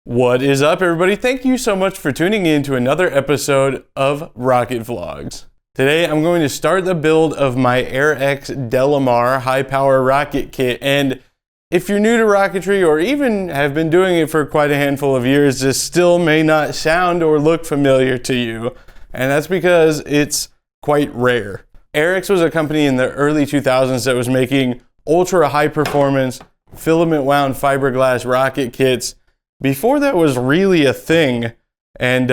What is up, everybody? Thank you so much for tuning in to another episode of Rocket Vlogs. Today, I'm going to start the build of my Air-X Delamar high-power rocket kit, and if you're new to rocketry or even have been doing it for quite a handful of years, this still may not sound or look familiar to you, and that's because it's quite rare. Air-X was a company in the early 2000s that was making ultra high-performance filament-wound fiberglass rocket kits before that was really a thing. And,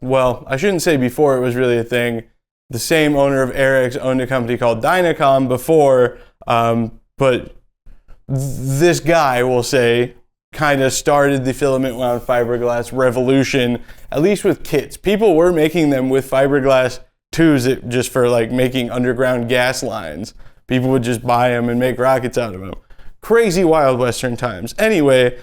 well, I shouldn't say before it was really a thing. The same owner of Air-X owned a company called Dynacom before, but this guy, we'll say, kind of started the filament-wound fiberglass revolution, at least with kits. People were making them with fiberglass tubes just for, like, making underground gas lines. People would just buy them and make rockets out of them. Crazy Wild Western times. Anyway,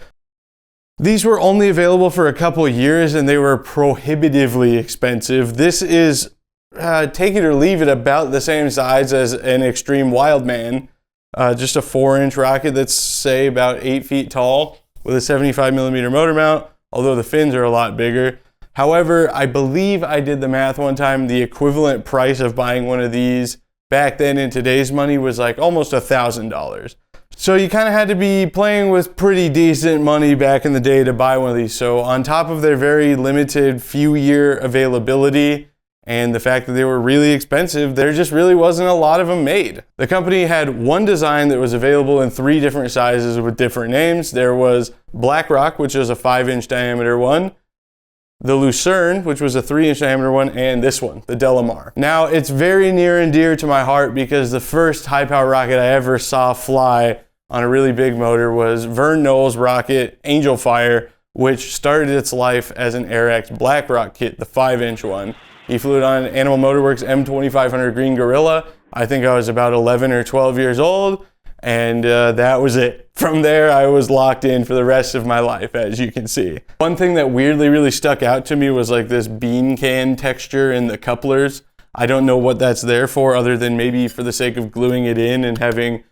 these were only available for a couple of years and they were prohibitively expensive. This is, take it or leave it, about the same size as an Extreme Wildman. Just a 4-inch rocket that's, say, about 8 feet tall with a 75mm motor mount, although the fins are a lot bigger. However, I believe I did the math one time. The equivalent price of buying one of these back then in today's money was like almost $1,000. So you kind of had to be playing with pretty decent money back in the day to buy one of these. So on top of their very limited few-year availability and the fact that they were really expensive, there just really wasn't a lot of them made. The company had one design that was available in 3 different sizes with different names. There was Blackrock, which was a 5-inch diameter one, the Lucerne, which was a 3-inch diameter one, and this one, the Delamar. Now, it's very near and dear to my heart because the first high-power rocket I ever saw fly on a really big motor was Vern Knoll's rocket, Angel Fire, which started its life as an Air-X Blackrock kit, the 5-inch one. He flew it on Animal Motorworks M2500 Green Gorilla. I think I was about 11 or 12 years old, and that was it. From there, I was locked in for the rest of my life, as you can see. One thing that weirdly really stuck out to me was like this bean can texture in the couplers. I don't know what that's there for, other than maybe for the sake of gluing it in and having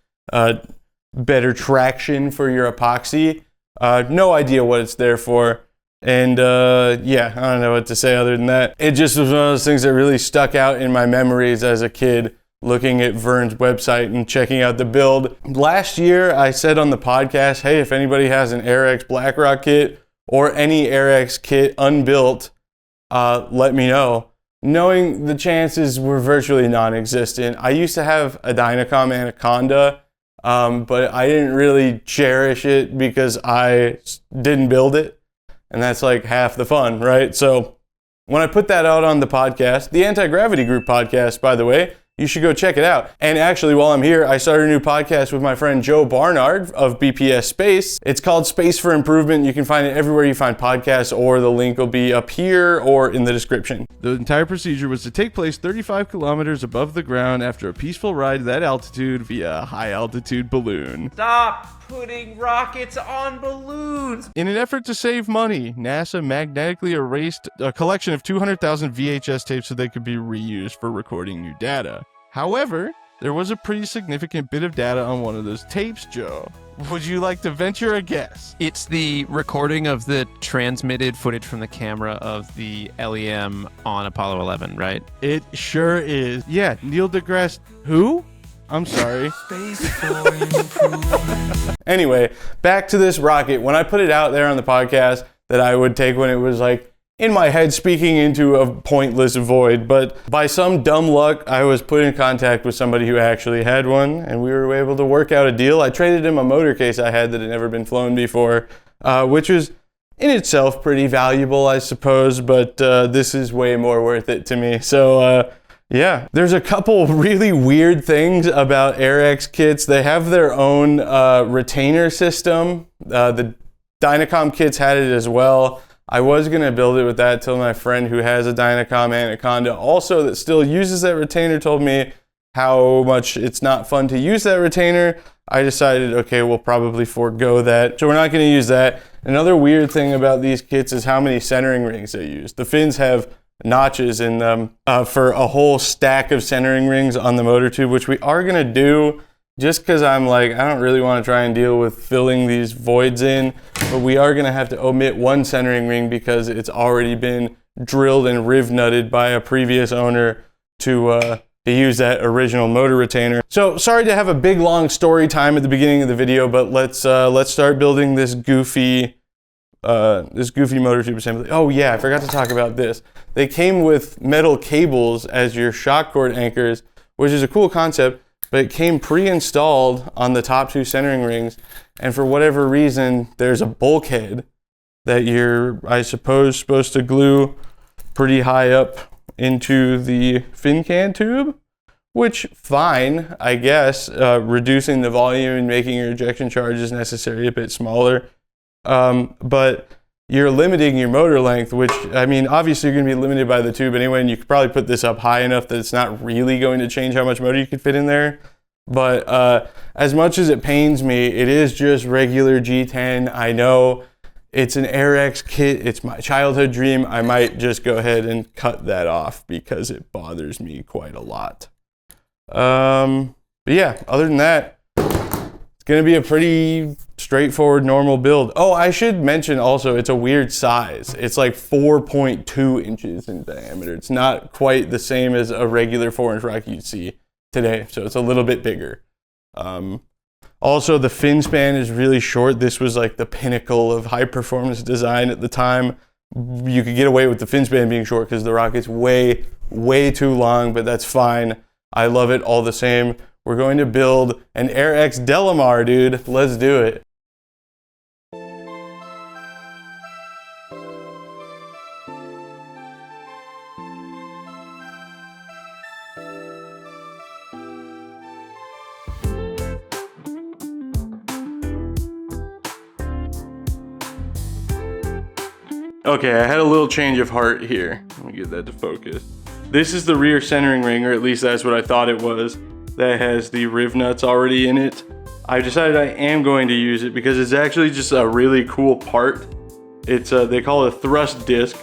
better traction for your epoxy. No idea what it's there for. And yeah, I don't know what to say other than that. It just was one of those things that really stuck out in my memories as a kid, looking at Vern's website and checking out the build. Last year, I said on the podcast, hey, if anybody has an Air-X Blackrock kit or any Air-X kit unbuilt, let me know. Knowing the chances were virtually non-existent. I used to have a Dynacom Anaconda, but I didn't really cherish it because I didn't build it. And that's like half the fun, right? So when I put that out on the podcast, the Anti-Gravity Group podcast, by the way, you should go check it out. And actually, while I'm here, I started a new podcast with my friend Joe Barnard of BPS Space. It's called Space for Improvement. You can find it everywhere you find podcasts, or the link will be up here or in the description. The entire procedure was to take place 35 kilometers above the ground after a peaceful ride to that altitude via a high-altitude balloon. Stop putting rockets on balloons! In an effort to save money, NASA magnetically erased a collection of 200,000 VHS tapes so they could be reused for recording new data. However, there was a pretty significant bit of data on one of those tapes, Joe. Would you like to venture a guess? It's the recording of the transmitted footage from the camera of the LEM on Apollo 11, right? It sure is. Yeah, Neil deGrasse... Who? I'm sorry. Anyway, back to this rocket. When I put it out there on the podcast that I would take when it was like in my head speaking into a pointless void, but by some dumb luck, I was put in contact with somebody who actually had one, and we were able to work out a deal. I traded him a motor case I had that had never been flown before, which was in itself pretty valuable, I suppose, but this is way more worth it to me. So, yeah, there's a couple really weird things about Air-X kits. They have their own retainer system. The Dynacom kits had it as well. I was going to build it with that till my friend who has a Dynacom Anaconda also that still uses that retainer told me how much it's not fun to use that retainer. I decided, okay, we'll probably forego that. So we're not going to use that. Another weird thing about these kits is how many centering rings they use. The fins have notches in them for a whole stack of centering rings on the motor tube, which we are going to do. just because I'm like, I don't really want to try and deal with filling these voids in, but we are going to have to omit one centering ring because it's already been drilled and riv nutted by a previous owner to use that original motor retainer. So sorry to have a big long story time at the beginning of the video, but let's start building this goofy motor tube assembly. Oh yeah, I forgot to talk about this. They came with metal cables as your shock cord anchors, which is a cool concept, but it came pre-installed on the top 2 centering rings, and for whatever reason, there's a bulkhead that you're, I suppose, supposed to glue pretty high up into the fin can tube, which fine, I guess, reducing the volume and making your ejection charges necessary a bit smaller. But you're limiting your motor length, which, I mean, obviously you're going to be limited by the tube anyway, and you could probably put this up high enough that it's not really going to change how much motor you could fit in there. But as much as it pains me, it is just regular G10. I know it's an Air-X kit. It's my childhood dream. I might just go ahead and cut that off because it bothers me quite a lot. But yeah, other than that, it's going to be a pretty straightforward, normal build. Oh, I should mention also, it's a weird size. It's like 4.2 inches in diameter. It's not quite the same as a regular 4-inch rocket you'd see today, so it's a little bit bigger. Also, the fin span is really short. This was like the pinnacle of high performance design at the time. You could get away with the fin span being short because the rocket's way, way too long, but that's fine. I love it all the same. We're going to build an Air-X Delamar, dude. Let's do it. Okay, I had a little change of heart here. Let me get that to focus. This is the rear centering ring, or at least that's what I thought it was, that has the riv nuts already in it. I decided I am going to use it because it's actually just a really cool part. It's they call it a thrust disc,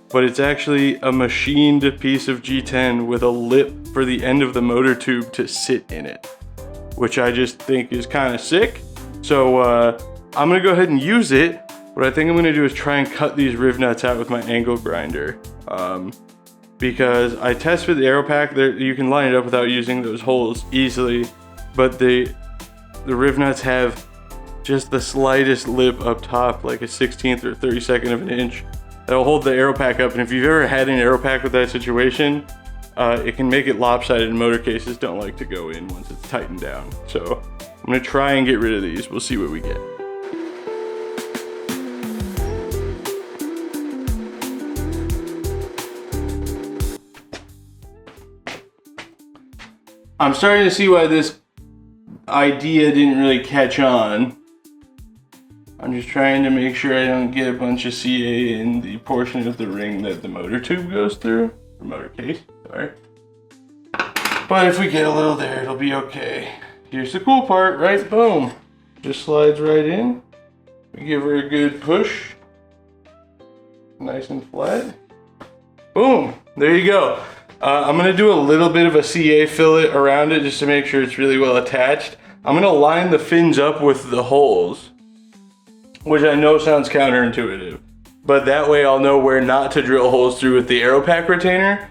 but it's actually a machined piece of G10 with a lip for the end of the motor tube to sit in it, which I just think is kind of sick. So I'm gonna go ahead and use it. What I think I'm gonna do is try and cut these riv nuts out with my angle grinder. Because I tested the aero pack, you can line it up without using those holes easily, but the riv nuts have just the slightest lip up top, like a 16th or 32nd of an inch, that'll hold the aero pack up. And if you've ever had an aero pack with that situation, it can make it lopsided, and motor cases don't like to go in once it's tightened down. So I'm gonna try and get rid of these. We'll see what we get. I'm starting to see why this idea didn't really catch on. I'm just trying to make sure I don't get a bunch of CA in the portion of the ring that the motor tube goes through. The motor case, sorry. But if we get a little there, it'll be okay. Here's the cool part, right? Boom. Just slides right in. We give her a good push. Nice and flat. Boom, there you go. I'm gonna do a little bit of a CA fillet around it just to make sure it's really well attached. I'm gonna line the fins up with the holes, which I know sounds counterintuitive, but that way I'll know where not to drill holes through with the aero pack retainer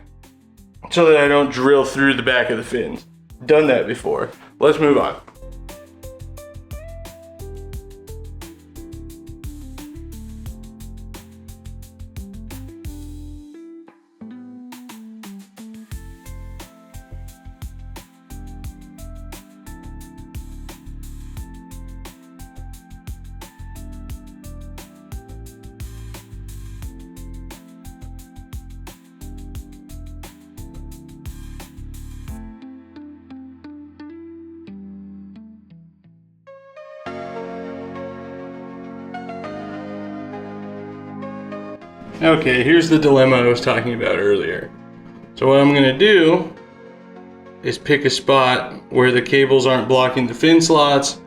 so that I don't drill through the back of the fins. Done that before. Let's move on. Okay, here's the dilemma I was talking about earlier. So what I'm gonna do is pick a spot where the cables aren't blocking the fin slots,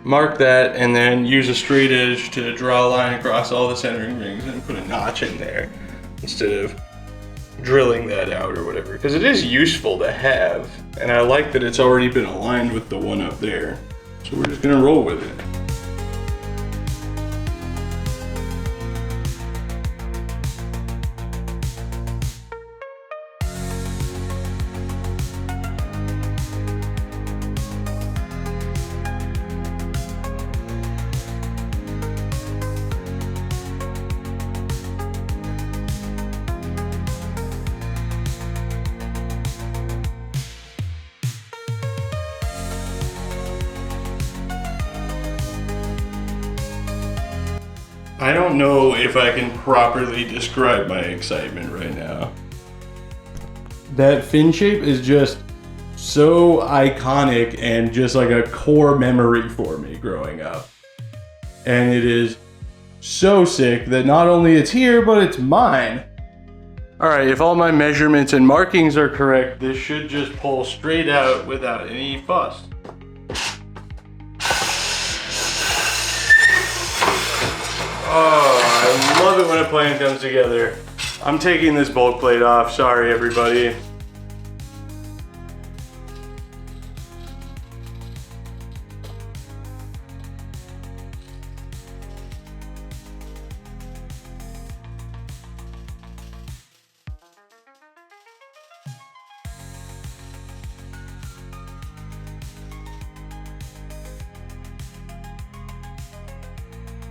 mark that, and then use a straight edge to draw a line across all the centering rings and put a notch in there instead of drilling that out or whatever, because it is useful to have. And I like that it's already been aligned with the one up there. So we're just gonna roll with it. I don't know if I can properly describe my excitement right now. That fin shape is just so iconic and just like a core memory for me growing up. And it is so sick that not only it's here, but it's mine. All right, if all my measurements and markings are correct, this should just pull straight out without any fuss. Oh, I love it when a plan comes together. I'm taking this bulk plate off. Sorry, everybody.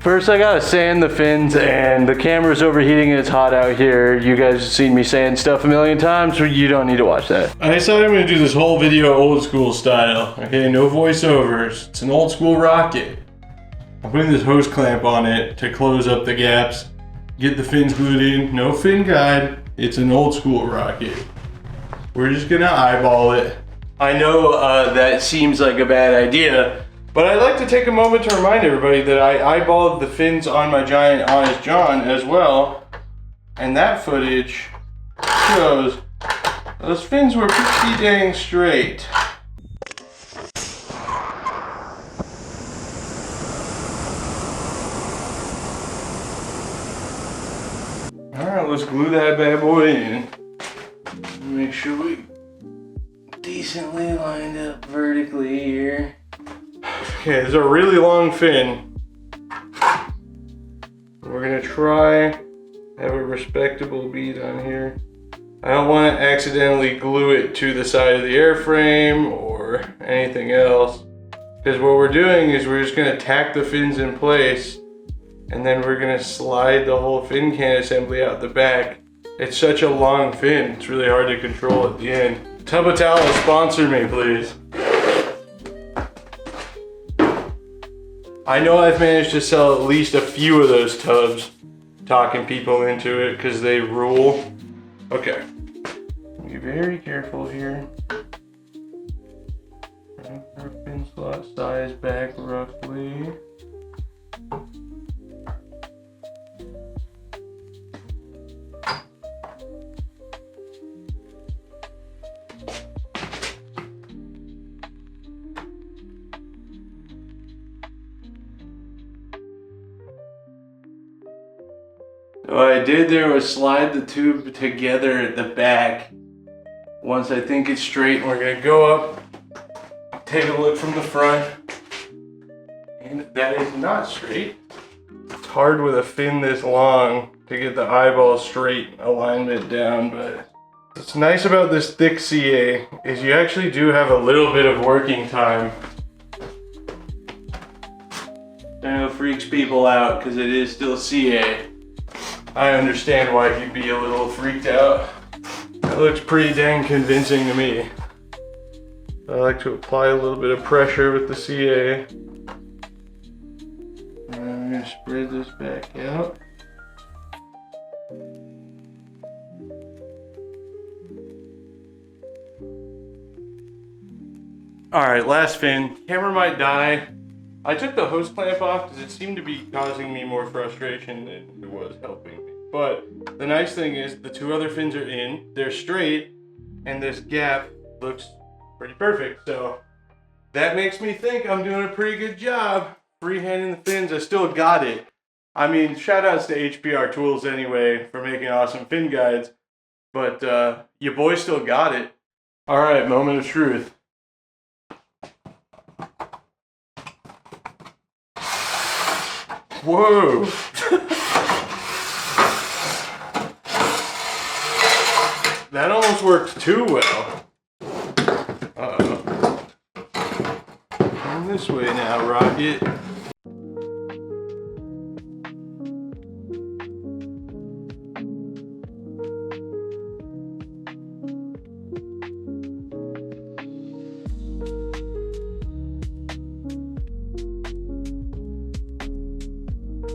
First I gotta sand the fins, and the camera's overheating and it's hot out here. You guys have seen me sand stuff a million times, so you don't need to watch that. I decided I'm gonna do this whole video old school style. Okay, no voiceovers. It's an old school rocket. I'm putting this hose clamp on it to close up the gaps, get the fins glued in. No fin guide. It's an old school rocket. We're just gonna eyeball it. I know that seems like a bad idea, but I'd like to take a moment to remind everybody that I eyeballed the fins on my giant Honest John as well. And that footage shows those fins were pretty dang straight. Alright, let's glue that bad boy in. Make sure we decently lined up vertically here. Okay, there's a really long fin. We're gonna try have a respectable bead on here. I don't want to accidentally glue it to the side of the airframe or anything else, because what we're doing is we're just gonna tack the fins in place, and then we're gonna slide the whole fin can assembly out the back. It's such a long fin, it's really hard to control at the end. Tubbatala, sponsor me, please. I know I've managed to sell at least a few of those tubs, talking people into it because they rule. Okay, be very careful here. Bring our fin slot size back roughly. What I did there was slide the tube together at the back. Once I think it's straight, we're gonna go up, take a look from the front, and that is not straight. It's hard with a fin this long to get the eyeball straight alignment down, but what's nice about this thick CA is you actually do have a little bit of working time. I know it freaks people out because it is still CA. I understand why he'd be a little freaked out. That looks pretty dang convincing to me. I like to apply a little bit of pressure with the CA. And I'm gonna spread this back out. All right, last fin. Camera might die. I took the hose clamp off because it seemed to be causing me more frustration than it was helping me. But the nice thing is the two other fins are in, they're straight, and this gap looks pretty perfect. So that makes me think I'm doing a pretty good job freehanding the fins. I still got it. I mean, shout outs to HPR Tools anyway for making awesome fin guides. but your boy still got it. All right, moment of truth. Whoa. That almost works too well. Uh-oh. Come this way now, Rocket.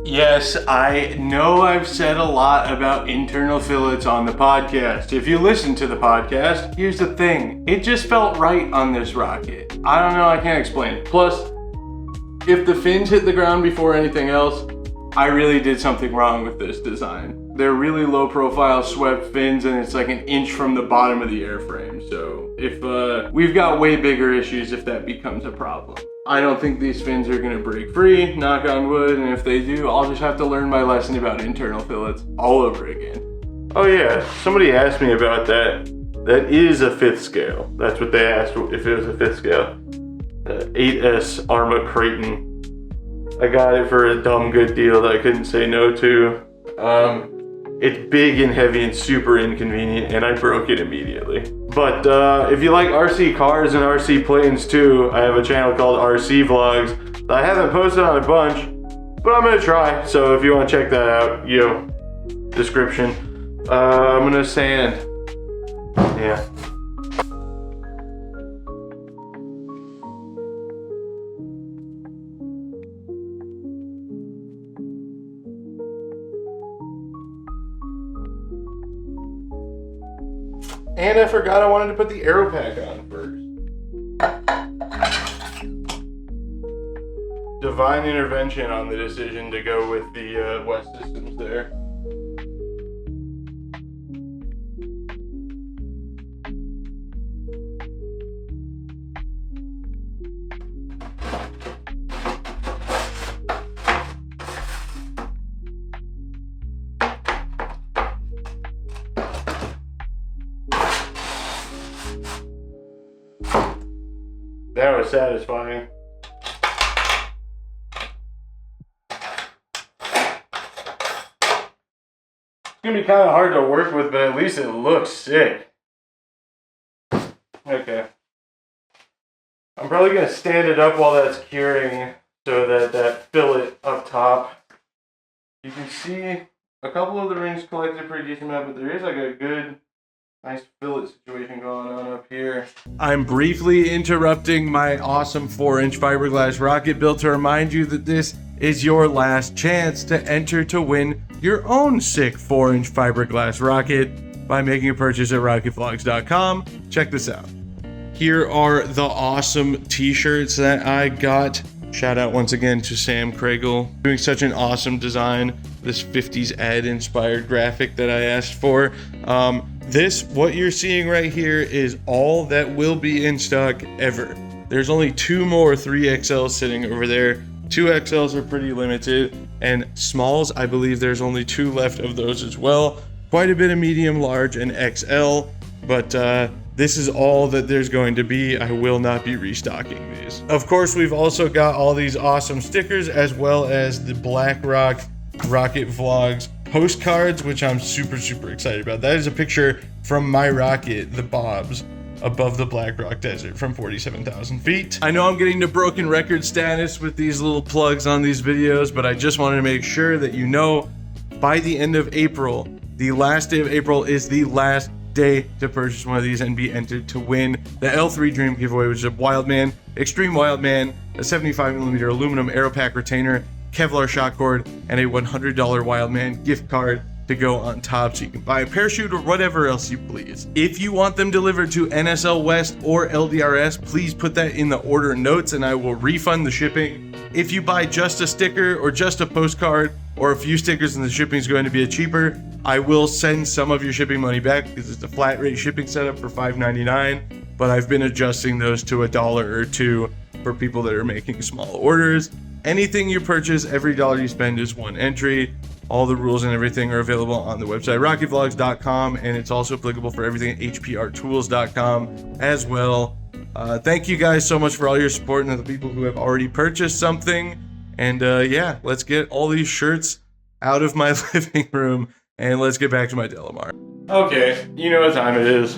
Yes, I know I've said a lot about internal fillets on the podcast. If you listen to the podcast, here's the thing. It just felt right on this rocket. I don't know, I can't explain it. Plus, if the fins hit the ground before anything else, I really did something wrong with this design. They're really low profile swept fins and it's like an inch from the bottom of the airframe. So if we've got way bigger issues if that becomes a problem. I don't think these fins are gonna break free, knock on wood, and if they do, I'll just have to learn my lesson about internal fillets all over again. Oh yeah, somebody asked me about that. That is a 5th scale. That's what they asked, if it was a 5th scale. 8S Arma Creighton. I got it for a dumb good deal that I couldn't say no to. It's big and heavy and super inconvenient, and I broke it immediately. But if you like RC cars and RC planes too, I have a channel called RC Vlogs that I haven't posted on a bunch, but I'm gonna try. So if you want to check that out, description. I'm gonna sand. Yeah. And I forgot I wanted to put the aero pack on first. Divine intervention on the decision to go with the West Systems there. That was satisfying. It's gonna be kind of hard to work with, but at least it looks sick. Okay. I'm probably gonna stand it up while that's curing so that that fillet up top. You can see a couple of the rings collected a pretty decent amount, but there is like a good nice fillet situation going on up here. I'm briefly interrupting my awesome 4-inch fiberglass rocket build to remind you that this is your last chance to enter to win your own sick 4-inch fiberglass rocket by making a purchase at rocketvlogs.com. Check this out. Here are the awesome t-shirts that I got. Shout out once again to Sam Craigle, doing such an awesome design. This 50s ad inspired graphic that I asked for. What you're seeing right here is all that will be in stock ever. There's only 2 more 3XLs sitting over there. 2XLs are pretty limited, and smalls, I believe there's only 2 left of those as well. Quite a bit of medium, large, and XL, but this is all that there's going to be. I will not be restocking these. Of course, we've also got all these awesome stickers, as well as the BlackRock Rocket Vlogs postcards, which I'm super excited about. That is a picture from my rocket, the Bobs, above the BlackRock Desert from 47,000 feet. I know I'm getting to broken record status with these little plugs on these videos, but I just wanted to make sure that you know, by the end of April, the last day of April is the last day to purchase one of these and be entered to win the L3 Dream giveaway, which is a Wildman, Extreme Wildman, a 75mm aluminum aero pack retainer, Kevlar shock cord, and a $100 Wildman gift card to go on top so you can buy a parachute or whatever else you please. If you want them delivered to NSL West or LDRS, please put that in the order notes and I will refund the shipping. If you buy just a sticker or just a postcard or a few stickers and the shipping is going to be cheaper, I will send some of your shipping money back because it's a flat rate shipping setup for $5.99, but I've been adjusting those to $1 or $2 for people that are making small orders. Anything you purchase, every dollar you spend is 1 entry. All the rules and everything are available on the website rocketvlogs.com, and it's also applicable for everything at hprtools.com as well. Thank you guys so much for all your support and the people who have already purchased something. And yeah, let's get all these shirts out of my living room and let's get back to my Delamar. Okay, you know what time it is.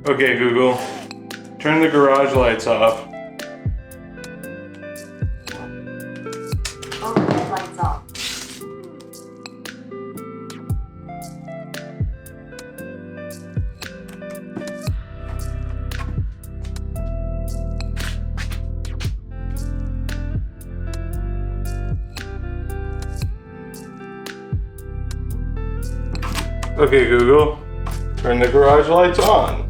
Okay, Google, turn the garage lights off. Okay, lights off. Okay, Google, turn the garage lights on.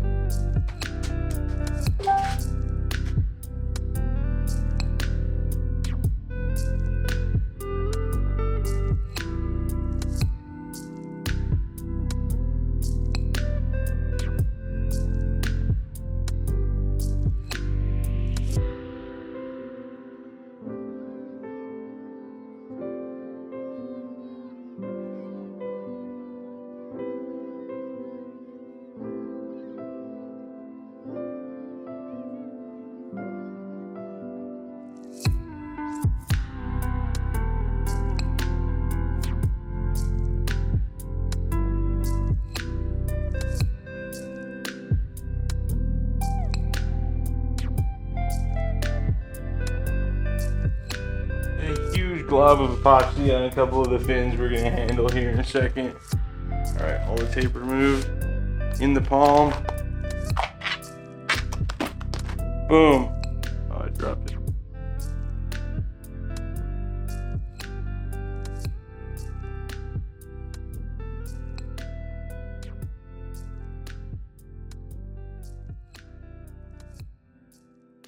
Glob of epoxy on a couple of the fins we're gonna handle here in a second. All right, all the tape removed in the palm. Boom. Oh, I dropped it.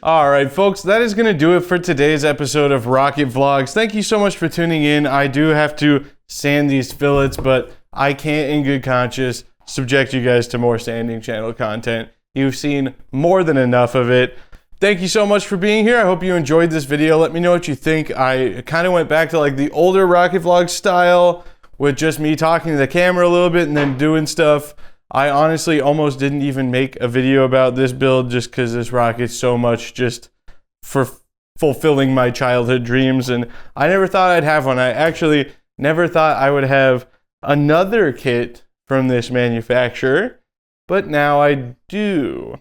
All right, folks, that is going to do it for today's episode of Rocket Vlogs. Thank you so much for tuning in. I do have to sand these fillets, but I can't in good conscience subject you guys to more sanding channel content. You've seen more than enough of it. Thank you so much for being here. I hope you enjoyed this video. Let me know what you think. I kind of went back to like the older Rocket Vlog style with just me talking to the camera a little bit and then doing stuff. I honestly almost didn't even make a video about this build just because this rocket's so much just for fulfilling my childhood dreams, and I never thought I'd have one. I actually never thought I would have another kit from this manufacturer, but now I do.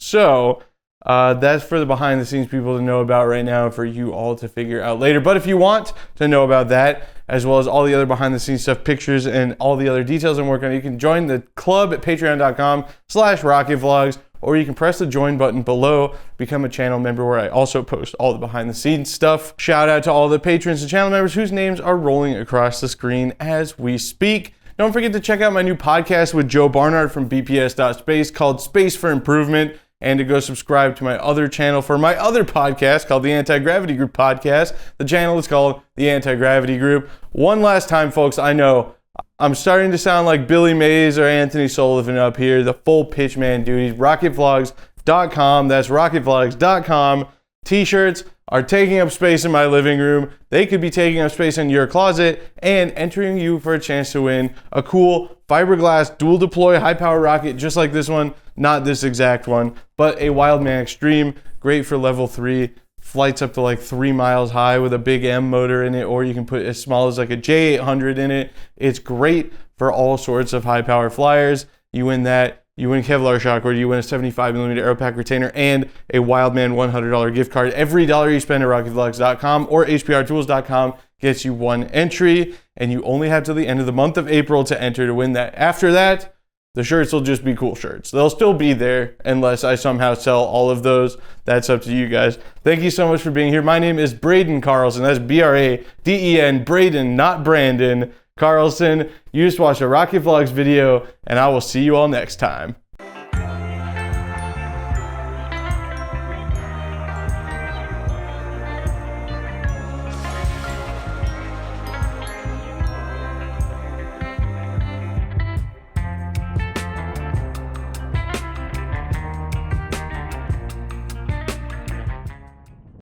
So that's for the behind the scenes people to know about right now, for you all to figure out later. But if you want to know about that, as well as all the other behind the scenes stuff, pictures, and all the other details I'm working on, you can join the club at patreon.com/rocketvlogs, or you can press the join button below, become a channel member, where I also post all the behind the scenes stuff. Shout out to all the patrons and channel members whose names are rolling across the screen as we speak. Don't forget to check out my new podcast with Joe Barnard from bps.space called Space for Improvement, and to go subscribe to my other channel for my other podcast called the Anti-Gravity Group Podcast. The channel is called the Anti-Gravity Group. One last time, folks, I know I'm starting to sound like Billy Mays or Anthony Sullivan up here, the full pitch man duties. Rocketvlogs.com, that's rocketvlogs.com. T-shirts are taking up space in my living room. They could be taking up space in your closet and entering you for a chance to win a cool fiberglass dual deploy high power rocket just like this one. Not this exact one, but a Wildman Extreme, great for level 3, flights up to like 3 miles high with a big M motor in it, or you can put as small as like a J800 in it. It's great for all sorts of high power flyers. You win that, you win Kevlar shockward, you win a 75mm Aeropack retainer, and a Wildman $100 gift card. Every dollar you spend at rocketvlogs.com or hprtools.com gets you one entry, and you only have till the end of the month of April to enter to win that. After that, the shirts will just be cool shirts. They'll still be there unless I somehow sell all of those. That's up to you guys. Thank you so much for being here. My name is Braden Carlson. That's B-R-A-D-E-N, Braden, not Brandon Carlson. You just watched a Rocket Vlogs video, and I will see you all next time.